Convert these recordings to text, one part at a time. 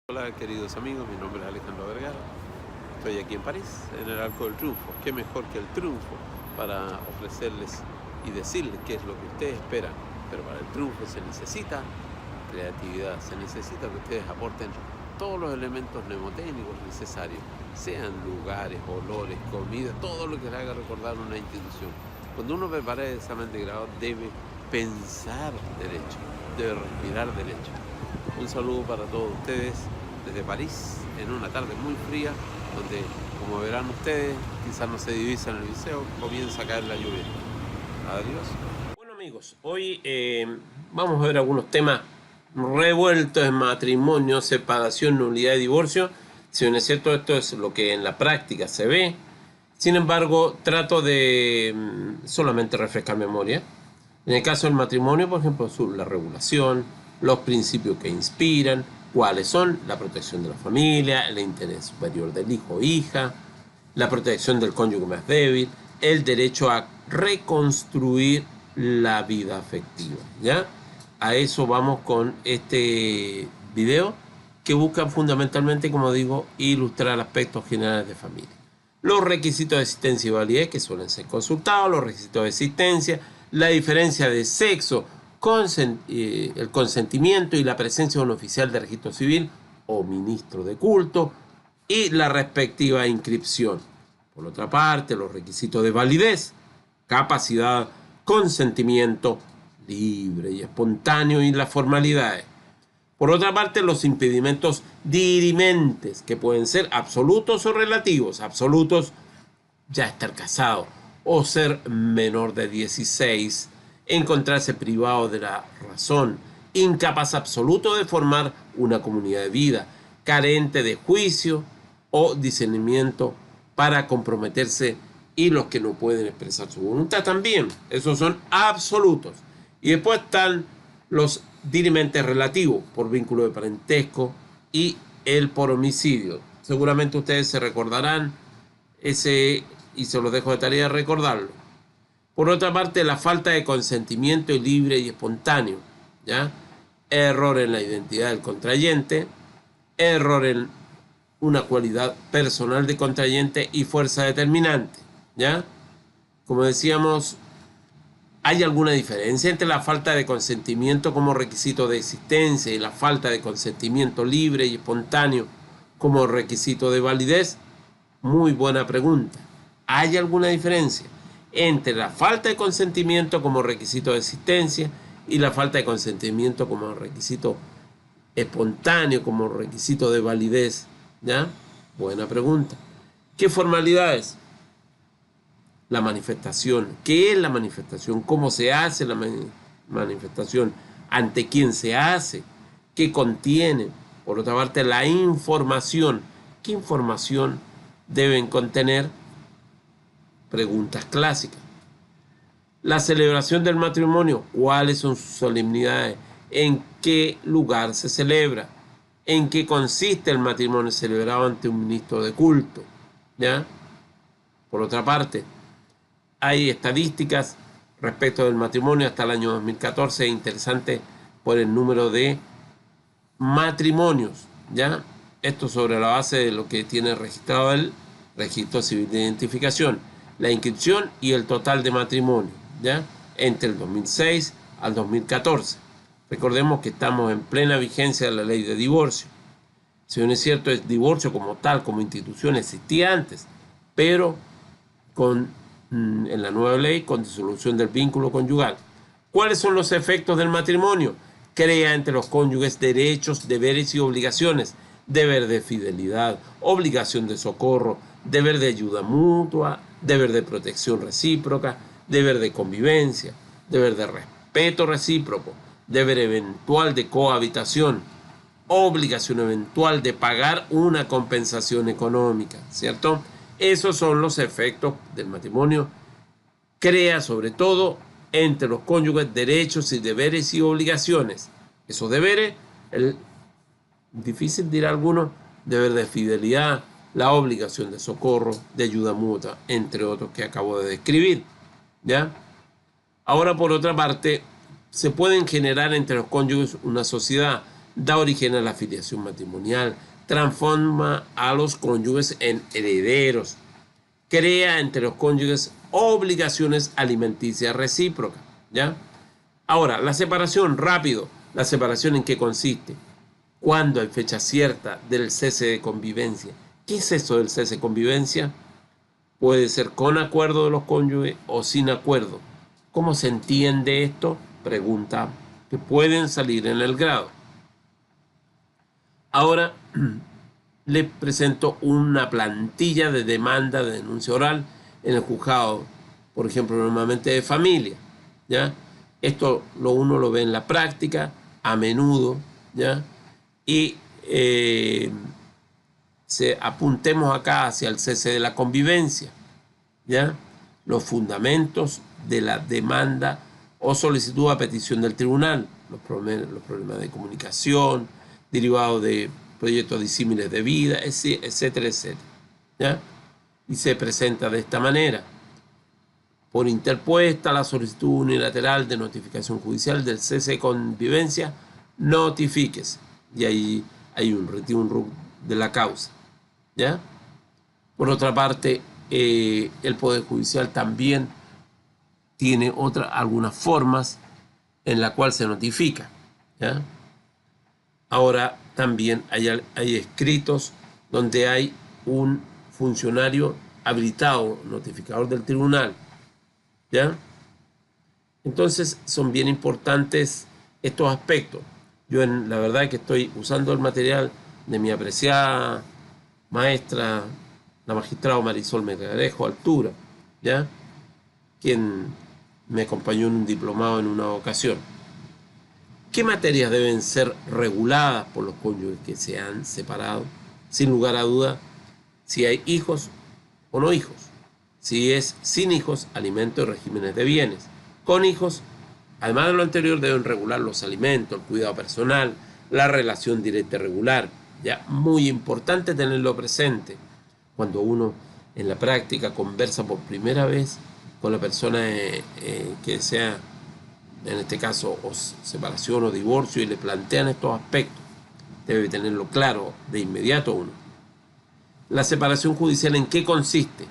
Hola queridos amigos, mi nombre es Alejandro Vergara, estoy aquí en París, en el Arco del Triunfo. Qué mejor que el triunfo para ofrecerles y decirles qué es lo que ustedes esperan, pero para el triunfo se necesita creatividad, se necesita que ustedes aporten todos los elementos mnemotécnicos necesarios, sean lugares, olores, comida, todo lo que le haga recordar una institución. Cuando uno prepara el examen de grado debe pensar derecho, debe respirar derecho. Un saludo para todos ustedes desde París, en una tarde muy fría, donde, como verán ustedes, quizás no se divisa en el liceo, comienza a caer la lluvia. Adiós. Bueno amigos, hoy vamos a ver algunos temas revueltos en matrimonio, separación, nulidad y divorcio. Si bien es cierto, esto es lo que en la práctica se ve. Sin embargo, trato de solamente refrescar memoria. En el caso del matrimonio, por ejemplo, la regulación, los principios que inspiran, cuáles son: la protección de la familia, el interés superior del hijo o hija, la protección del cónyuge más débil, el derecho a reconstruir la vida afectiva, ¿ya? A eso vamos con este video que busca fundamentalmente, como digo, ilustrar aspectos generales de familia. Los requisitos de existencia y validez que suelen ser consultados, los requisitos de existencia, la diferencia de sexo, el consentimiento y la presencia de un oficial de registro civil o ministro de culto y la respectiva inscripción. Por otra parte, los requisitos de validez, capacidad, consentimiento libre y espontáneo y las formalidades. Por otra parte, los impedimentos dirimentes, que pueden ser absolutos o relativos. Absolutos, ya estar casado o ser menor de 16, encontrarse privado de la razón, incapaz absoluto de formar una comunidad de vida, carente de juicio o discernimiento para comprometerse, y los que no pueden expresar su voluntad también. Esos son absolutos. Y después están los dirimentes relativos, por vínculo de parentesco y el por homicidio. Seguramente ustedes se recordarán ese, y se los dejo de tarea recordarlo. Por otra parte, la falta de consentimiento libre y espontáneo, ¿ya? Error en la identidad del contrayente, error en una cualidad personal de contrayente y fuerza determinante, ¿ya? Como decíamos, ¿hay alguna diferencia entre la falta de consentimiento como requisito de existencia y la falta de consentimiento libre y espontáneo como requisito de validez? Muy buena pregunta. ¿Hay alguna diferencia entre la falta de consentimiento como requisito de existencia y la falta de consentimiento como requisito espontáneo, como requisito de validez? ¿Ya? Buena pregunta. ¿Qué formalidades? La manifestación. ¿Qué es la manifestación? ¿Cómo se hace la manifestación? ¿Ante quién se hace? ¿Qué contiene? Por otra parte, la información. ¿Qué información deben contener? Preguntas clásicas. La celebración del matrimonio. ¿Cuáles son sus solemnidades? ¿En qué lugar se celebra? ¿En qué consiste el matrimonio celebrado ante un ministro de culto? ¿Ya? Por otra parte, hay estadísticas respecto del matrimonio hasta el año 2014, interesante por el número de matrimonios, ¿ya? Esto sobre la base de lo que tiene registrado el Registro Civil de Identificación, la inscripción y el total de matrimonio, ¿ya? Entre el 2006 al 2014. Recordemos que estamos en plena vigencia de la ley de divorcio. Si bien es cierto, el divorcio como tal, como institución, existía antes, pero en la nueva ley con disolución del vínculo conyugal. ¿Cuáles son los efectos del matrimonio? Crea entre los cónyuges derechos, deberes y obligaciones. Deber de fidelidad, obligación de socorro, deber de ayuda mutua, deber de protección recíproca, deber de convivencia, deber de respeto recíproco, deber eventual de cohabitación, obligación eventual de pagar una compensación económica, ¿cierto? Esos son los efectos del matrimonio. Crea sobre todo entre los cónyuges derechos y deberes y obligaciones. Esos deberes, difícil dirá alguno, deber de fidelidad, la obligación de socorro, de ayuda mutua, entre otros que acabo de describir, ¿ya? Ahora, por otra parte, se pueden generar entre los cónyuges una sociedad da origen a la filiación matrimonial, transforma a los cónyuges en herederos, crea entre los cónyuges obligaciones alimenticias recíprocas, ¿ya? Ahora, la separación, rápido. ¿La separación en qué consiste? ¿Cuándo hay fecha cierta del cese de convivencia? ¿Qué es eso del cese de convivencia? Puede ser con acuerdo de los cónyuges o sin acuerdo. ¿Cómo se entiende esto? Pregunta que pueden salir en el grado. Ahora le presento una plantilla de demanda de denuncia oral en el juzgado, por ejemplo, normalmente de familia, ¿ya? Esto uno lo ve en la práctica, a menudo, ¿ya? Y apuntemos acá hacia el cese de la convivencia, ¿ya? Los fundamentos de la demanda o solicitud a petición del tribunal, los problemas de comunicación, derivados de proyectos disímiles de vida, etcétera, etcétera, ¿ya? Y se presenta de esta manera. Por interpuesta la solicitud unilateral de notificación judicial del cese de convivencia, notifíquese. Y ahí hay un retiro de la causa, ¿ya? Por otra parte, el Poder Judicial también tiene algunas formas en la cual se notifica, ¿ya? Ahora también hay escritos donde hay un funcionario habilitado, notificador del tribunal, ¿ya? Entonces son bien importantes estos aspectos. Yo la verdad que estoy usando el material de mi apreciada maestra, la magistrada Marisol Melgarejo Altura, ¿ya? Quien me acompañó en un diplomado en una ocasión. ¿Qué materias deben ser reguladas por los cónyuges que se han separado? Sin lugar a duda, si hay hijos o no hijos. Si es sin hijos, alimentos y regímenes de bienes. Con hijos, además de lo anterior, deben regular los alimentos, el cuidado personal, la relación directa y regular. Ya, muy importante tenerlo presente. Cuando uno en la práctica conversa por primera vez con la persona que sea, en este caso, o separación o divorcio, y le plantean estos aspectos, debe tenerlo claro de inmediato uno. La separación judicial, ¿en qué consiste?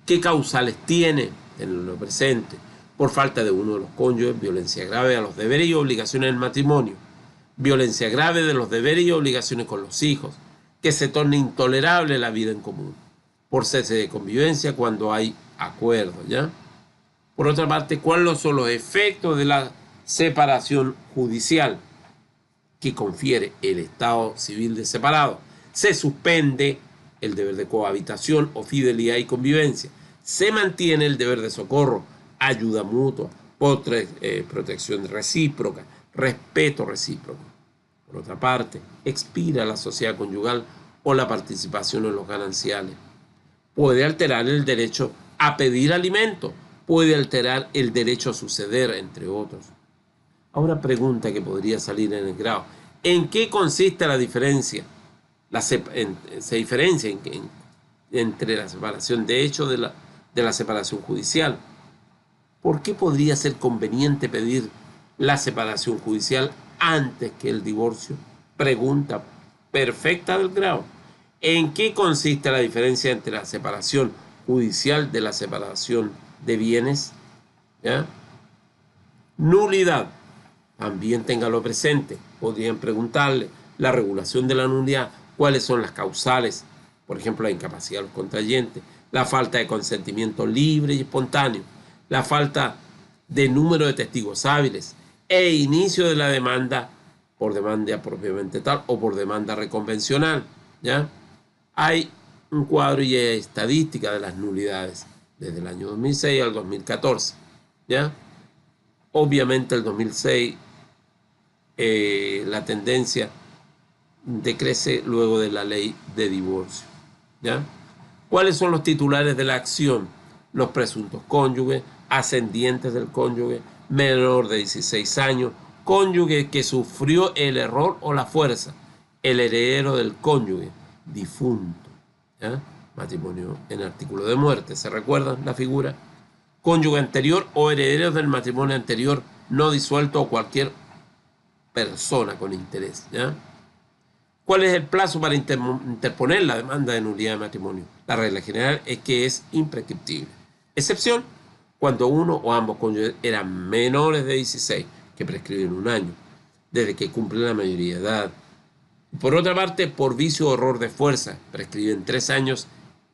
¿Qué causales tiene? Tenerlo presente. Por falta de uno de los cónyuges, violencia grave a los deberes y obligaciones del matrimonio, violencia grave de los deberes y obligaciones con los hijos, que se torne intolerable la vida en común, por cese de convivencia cuando hay acuerdo, ¿ya? Por otra parte, ¿cuáles son los efectos de la separación judicial que confiere el estado civil de separado? Se suspende el deber de cohabitación o fidelidad y convivencia. Se mantiene el deber de socorro, ayuda mutua, protección recíproca, respeto recíproco. Por otra parte, expira la sociedad conyugal o la participación en los gananciales. Puede alterar el derecho a pedir alimento, puede alterar el derecho a suceder, entre otros. Ahora pregunta que podría salir en el grado. ¿En qué consiste la diferencia? Se diferencia entre la separación de hecho de la separación judicial. ¿Por qué podría ser conveniente pedir la separación judicial antes que el divorcio? Pregunta perfecta del grado. ¿En qué consiste la diferencia entre la separación judicial de la separación de bienes? ¿Ya? Nulidad. También téngalo presente. Podrían preguntarle la regulación de la nulidad. ¿Cuáles son las causales? Por ejemplo, la incapacidad de los contrayentes, la falta de consentimiento libre y espontáneo, la falta de número de testigos hábiles e inicio de la demanda por demanda propiamente tal o por demanda reconvencional, ¿ya? Hay un cuadro y estadística de las nulidades desde el año 2006 al 2014, ¿ya? Obviamente el 2006 la tendencia decrece luego de la ley de divorcio, ¿ya? ¿Cuáles son los titulares de la acción? Los presuntos cónyuges, ascendientes del cónyuge, menor de 16 años, cónyuge que sufrió el error o la fuerza, el heredero del cónyuge, difunto, ¿ya? Matrimonio en artículo de muerte, ¿se recuerdan la figura? Cónyuge anterior o herederos del matrimonio anterior no disuelto o cualquier persona con interés, ¿ya? ¿Cuál es el plazo para interponer la demanda de nulidad de matrimonio? La regla general es que es imprescriptible. Excepción, cuando uno o ambos cónyuges eran menores de 16, que prescriben 1 año, desde que cumplen la mayoría de edad. Por otra parte, por vicio o error de fuerza, prescriben 3 años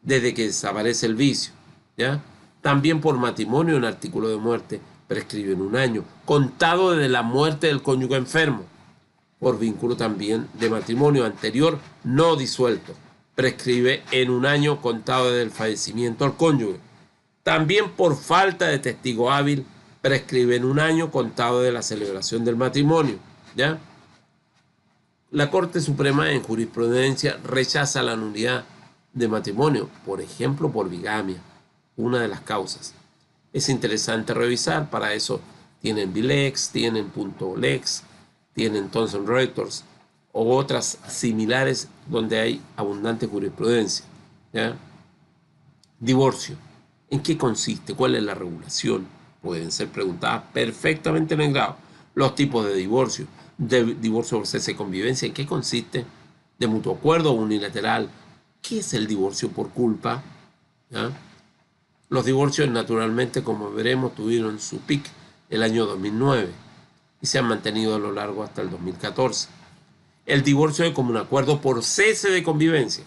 desde que desaparece el vicio, ¿ya? También por matrimonio en artículo de muerte, prescriben 1 año, contado desde la muerte del cónyuge enfermo. Por vínculo también de matrimonio anterior no disuelto, prescribe en 1 año contado desde el fallecimiento del cónyuge. También por falta de testigo hábil, prescribe en 1 año contado de la celebración del matrimonio, ¿ya? La Corte Suprema en jurisprudencia rechaza la nulidad de matrimonio, por ejemplo, por bigamia, una de las causas. Es interesante revisar, para eso tienen Bilex, tienen .lex, tienen Thomson Reuters o otras similares donde hay abundante jurisprudencia, ¿ya? Divorcio. ¿En qué consiste? ¿Cuál es la regulación? Pueden ser preguntadas perfectamente en el grado. Los tipos de divorcio por cese de convivencia, ¿en qué consiste? ¿De mutuo acuerdo o unilateral? ¿Qué es el divorcio por culpa? ¿Ya? Los divorcios, naturalmente, como veremos, tuvieron su pic el año 2009 y se han mantenido a lo largo hasta el 2014. El divorcio de común acuerdo por cese de convivencia.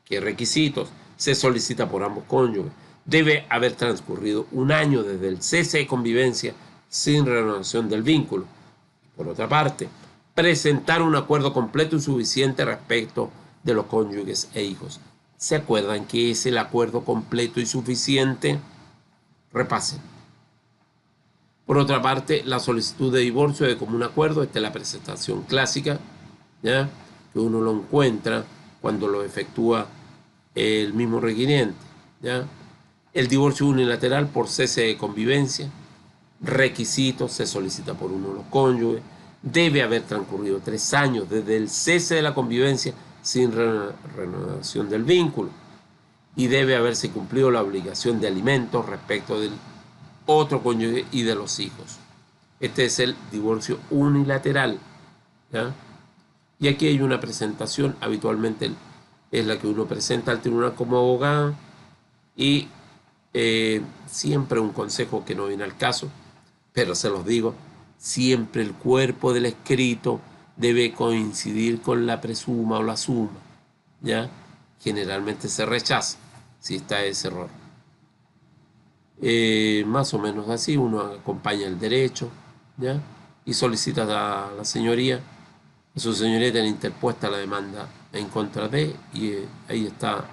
¿Qué requisitos? Se solicita por ambos cónyuges. Debe haber transcurrido 1 año desde el cese de convivencia sin renovación del vínculo. Por otra parte, presentar un acuerdo completo y suficiente respecto de los cónyuges e hijos. ¿Se acuerdan qué es el acuerdo completo y suficiente? Repasen. Por otra parte, la solicitud de divorcio de común acuerdo, esta es la presentación clásica, ¿ya? Que uno lo encuentra cuando lo efectúa el mismo requiriente, ¿ya? El divorcio unilateral por cese de convivencia. Requisitos: se solicita por uno de los cónyuges. Debe haber transcurrido 3 años desde el cese de la convivencia sin renovación del vínculo. Y debe haberse cumplido la obligación de alimentos respecto del otro cónyuge y de los hijos. Este es el divorcio unilateral, ¿ya? Y aquí hay una presentación, habitualmente es la que uno presenta al tribunal como abogado, y siempre un consejo que no viene al caso, pero se los digo, siempre el cuerpo del escrito debe coincidir con la presuma o la suma, ¿ya? Generalmente se rechaza si está ese error. Más o menos así, uno acompaña el derecho, ¿ya? Y solicita a la señoría, a su señoría tiene interpuesta la demanda en contra de, y ahí está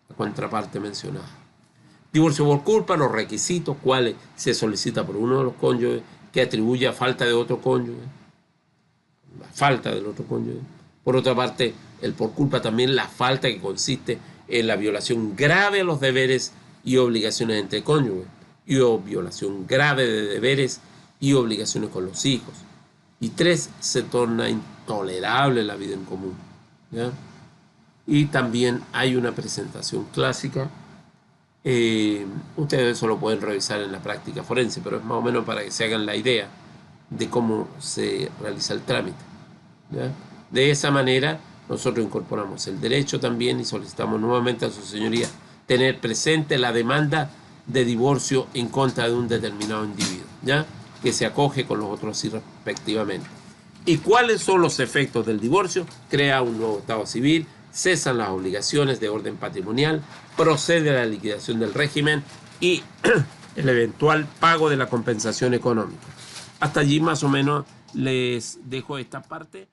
la contraparte mencionada. Divorcio por culpa, los requisitos, cuáles: se solicita por uno de los cónyuges, que atribuya falta de otro cónyuge, la falta del otro cónyuge. Por otra parte, el por culpa también la falta que consiste en la violación grave a los deberes y obligaciones entre cónyuges, o violación grave de deberes y obligaciones con los hijos. Y 3, se torna intolerable la vida en común, ¿ya? Y también hay una presentación clásica. Ustedes eso lo pueden revisar en la práctica forense, pero es más o menos para que se hagan la idea de cómo se realiza el trámite, ¿ya? De esa manera nosotros incorporamos el derecho también y solicitamos nuevamente a su señoría tener presente la demanda de divorcio en contra de un determinado individuo, ¿ya? Que se acoge con los otros sí respectivamente. ¿Y cuáles son los efectos del divorcio? Crea un nuevo estado civil, cesan las obligaciones de orden patrimonial, procede a la liquidación del régimen y el eventual pago de la compensación económica. Hasta allí más o menos les dejo esta parte.